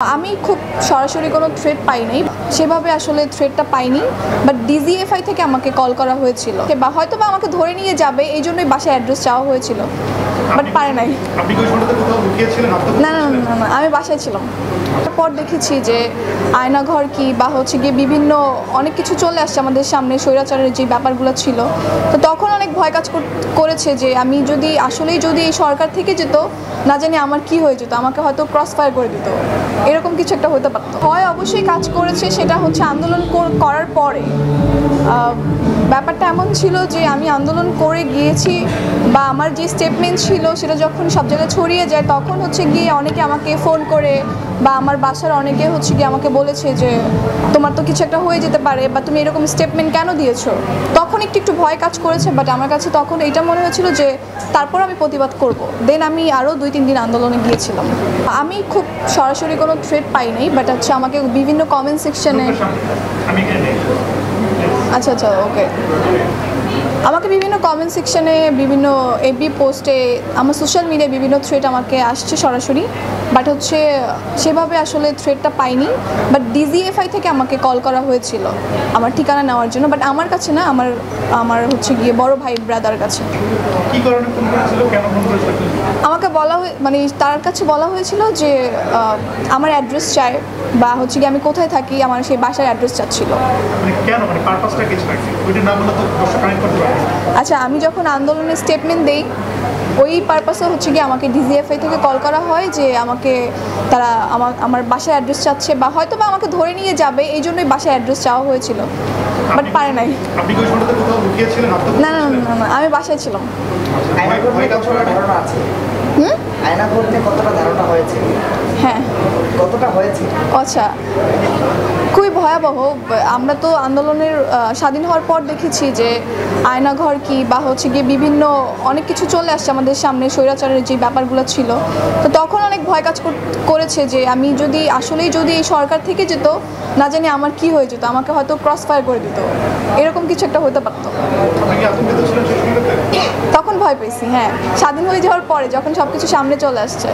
আমি খুব সরাসরি কোনো থ্রেট পাই নাই, সেভাবে আসলে থ্রেটটা পাইনি। বাট ডিজিএফআই থেকে আমাকে কল করা হয়েছিল বা হয়তো বা আমাকে ধরে নিয়ে যাবে, এই জন্যই বাসায় অ্যাড্রেস চাওয়া হয়েছিল, বাট পারে নাই। না না না না, আমি বাসায় ছিলাম। তারপর দেখেছি যে আয়নাঘর কি বা হচ্ছে গিয়ে বিভিন্ন অনেক কিছু চলে আসছে আমাদের সামনে, স্বৈরাচারের যে ব্যাপারগুলো ছিল। তো তখন অনেক ভয় কাজ করেছে যে আমি যদি আসলেই যদি এই সরকার থেকে যেত, না জানি আমার কি হয়ে যেত, আমাকে হয়তো ক্রস ফায়ার করে দিত, এরকম কিছু একটা হতে পারত। হয় অবশ্যই কাজ করেছে, সেটা হচ্ছে আন্দোলন করার পরে ব্যাপারটা এমন ছিল যে আমি আন্দোলন করে গিয়েছি বা আমার যে স্টেটমেন্ট ছিল সেটা যখন সব জায়গায় ছড়িয়ে যায়, তখন হচ্ছে গিয়ে অনেকে আমাকে ফোন করে বা আমার বাসার অনেকে হচ্ছে গিয়ে আমাকে বলেছে যে তোমার তো কিছু একটা হয়ে যেতে পারে বা তুমি এরকম স্টেটমেন্ট কেন দিয়েছো। তখন একটু ভয় কাজ করেছে, বাট আমার কাছে তখন এইটা মনে হয়েছিল যে তারপর আমি প্রতিবাদ করব। দেন আমি আরও 2-3 দিন আন্দোলনে গিয়েছিলাম। আমি খুব সরাসরি কোনো থ্রেট পাই নাই, বাট হচ্ছে আমাকে বিভিন্ন কমেন্ট সেকশনে আচ্ছা আচ্ছা ওকে, আমাকে বিভিন্ন কমেন্ট সেকশনে, বিভিন্ন এফবি পোস্টে, আমার সোশ্যাল মিডিয়ায় বিভিন্ন থ্রেট আমাকে আসছে সরাসরি, বাট হচ্ছে সেভাবে আসলে থ্রেটটা পাইনি। বাট ডিজিএফআই থেকে আমাকে কল করা হয়েছিল আমার ঠিকানা নেওয়ার জন্য, বাট আমার কাছে না, আমার হচ্ছে গিয়ে বড় ভাই ব্রাদার কাছে। আমাকে মানে তার কাছে বলা হয়েছিল যে আমার অ্যাড্রেস চাই বা হচ্ছে গিয়ে আমি কোথায় থাকি, আমার সেই বাসার অ্যাড্রেস চাচ্ছিল। আচ্ছা, আমি যখন আন্দোলনের স্টেটমেন্ট দেই, ওই পারপাসে হচ্ছে গিয়ে আমাকে ডিজিএফআই থেকে কল করা হয় যে আমাকে তারা আমার বাসার অ্যাড্রেস চাচ্ছে বা হয়তো বা আমাকে ধরে নিয়ে যাবে, এই জন্যই বাসার অ্যাড্রেস চাওয়া হয়েছিল, বাট পারে নাই। না না না না, আমি বাসায় ছিলাম। হ্যাঁ, কতটা হয়েছে? আচ্ছা, খুবই ভয়াবহ। আমরা তো আন্দোলনের স্বাধীন হওয়ার পর দেখেছি যে আয়নাঘর কি বা হচ্ছে গিয়ে বিভিন্ন অনেক কিছু চলে আসছে আমাদের সামনে, স্বৈরাচারের যে ব্যাপারগুলো ছিল। তো তখন অনেক ভয় কাজ করেছে যে আমি যদি আসলেই যদি এই সরকার থেকে যেত, না জানি আমার কি হয়ে যেত, আমাকে হয়তো ক্রস ফায়ার করে দিত, এরকম কিছু একটা হতে পারত। তখন ভয় পেয়েছি, হ্যাঁ, স্বাধীন হয়ে যাওয়ার পরে যখন সব কিছু সামনে চলে আসছে।